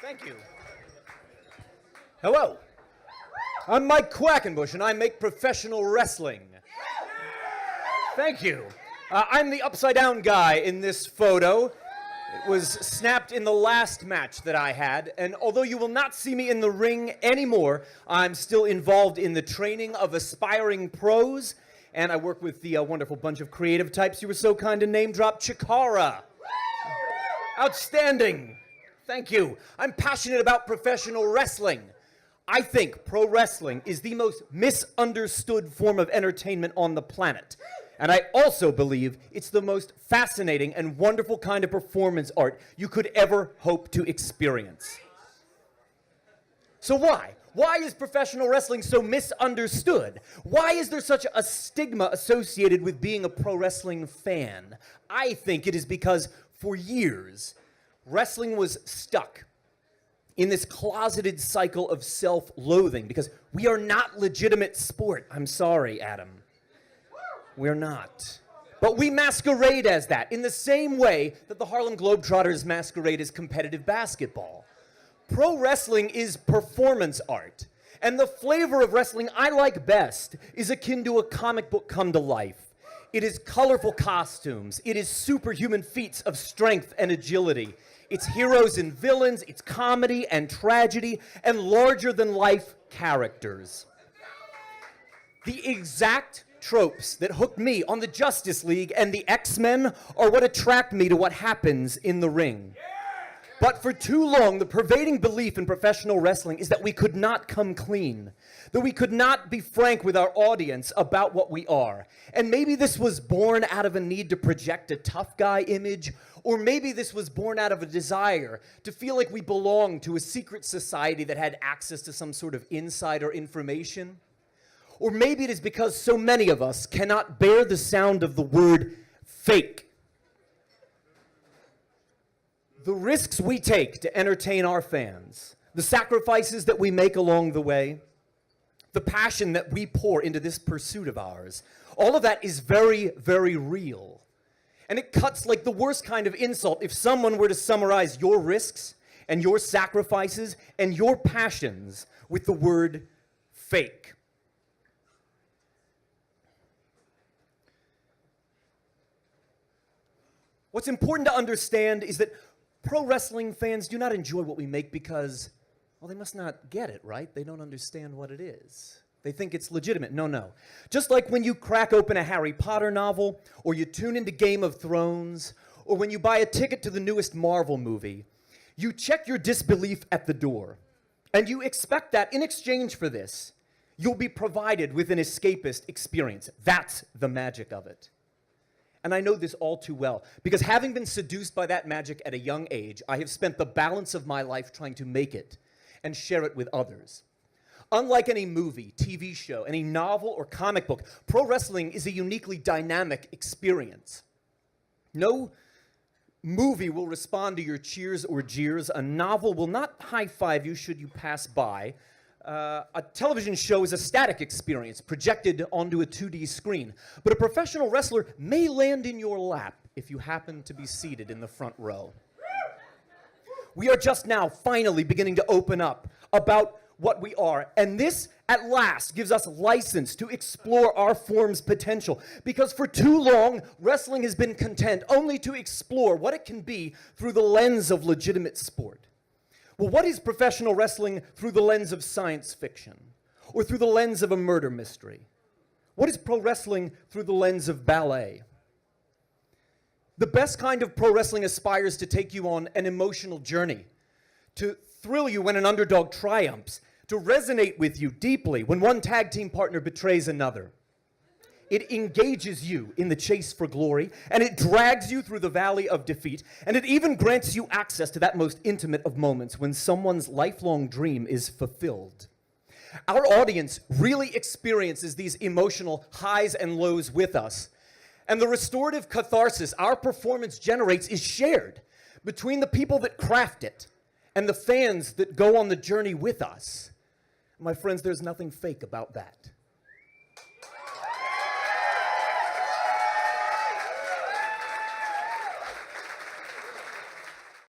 Thank you. Hello. I'm Mike Quackenbush, and I make professional wrestling. Thank you. I'm the upside-down guy in this photo. It was snapped in the last match that I had, and although you will not see me in the ring anymore, I'm still involved in the training of aspiring pros, and I work with the wonderful bunch of creative types you were so kind to name drop. CHIKARA. Outstanding. Thank you. I'm passionate about professional wrestling. I think pro wrestling is the most misunderstood form of entertainment on the planet. And I also believe it's the most fascinating and wonderful kind of performance art you could ever hope to experience. So why? Why is professional wrestling so misunderstood? Why is there such a stigma associated with being a pro wrestling fan? I think it is because for years, wrestling was stuck in this closeted cycle of self-loathing because we are not legitimate sport. I'm sorry, Adam. We're not. But we masquerade as that in the same way that the Harlem Globetrotters masquerade as competitive basketball. Pro wrestling is performance art, and the flavor of wrestling I like best is akin to a comic book come to life. It is colorful costumes. It is superhuman feats of strength and agility. It's heroes and villains, it's comedy and tragedy, and larger-than-life characters. The exact tropes that hooked me on the Justice League and the X-Men are what attract me to what happens in the ring. But for too long, the pervading belief in professional wrestling is that we could not come clean, that we could not be frank with our audience about what we are. And maybe this was born out of a need to project a tough guy image, or maybe this was born out of a desire to feel like we belonged to a secret society that had access to some sort of insider information. Or maybe it is because so many of us cannot bear the sound of the word fake. The risks we take to entertain our fans, the sacrifices that we make along the way, the passion that we pour into this pursuit of ours, all of that is very, very real. And it cuts like the worst kind of insult if someone were to summarize your risks and your sacrifices and your passions with the word fake. What's important to understand is that pro wrestling fans do not enjoy what we make because, well, they must not get it, right? They don't understand what it is. They think it's legitimate. No, no. Just like when you crack open a Harry Potter novel, or you tune into Game of Thrones, or when you buy a ticket to the newest Marvel movie, you check your disbelief at the door, and you expect that in exchange for this, you'll be provided with an escapist experience. That's the magic of it. And I know this all too well, because having been seduced by that magic at a young age, I have spent the balance of my life trying to make it and share it with others. Unlike any movie, TV show, any novel or comic book, pro wrestling is a uniquely dynamic experience. No movie will respond to your cheers or jeers. A novel will not high-five you should you pass by. A television show is a static experience projected onto a 2D screen. But a professional wrestler may land in your lap if you happen to be seated in the front row. We are just now finally beginning to open up about what we are. And this, at last, gives us license to explore our form's potential. Because for too long, wrestling has been content only to explore what it can be through the lens of legitimate sport. Well, what is professional wrestling through the lens of science fiction? Or through the lens of a murder mystery? What is pro wrestling through the lens of ballet? The best kind of pro wrestling aspires to take you on an emotional journey, to thrill you when an underdog triumphs, to resonate with you deeply when one tag team partner betrays another. It engages you in the chase for glory, and it drags you through the valley of defeat, and it even grants you access to that most intimate of moments when someone's lifelong dream is fulfilled. Our audience really experiences these emotional highs and lows with us, and the restorative catharsis our performance generates is shared between the people that craft it and the fans that go on the journey with us. My friends, there's nothing fake about that.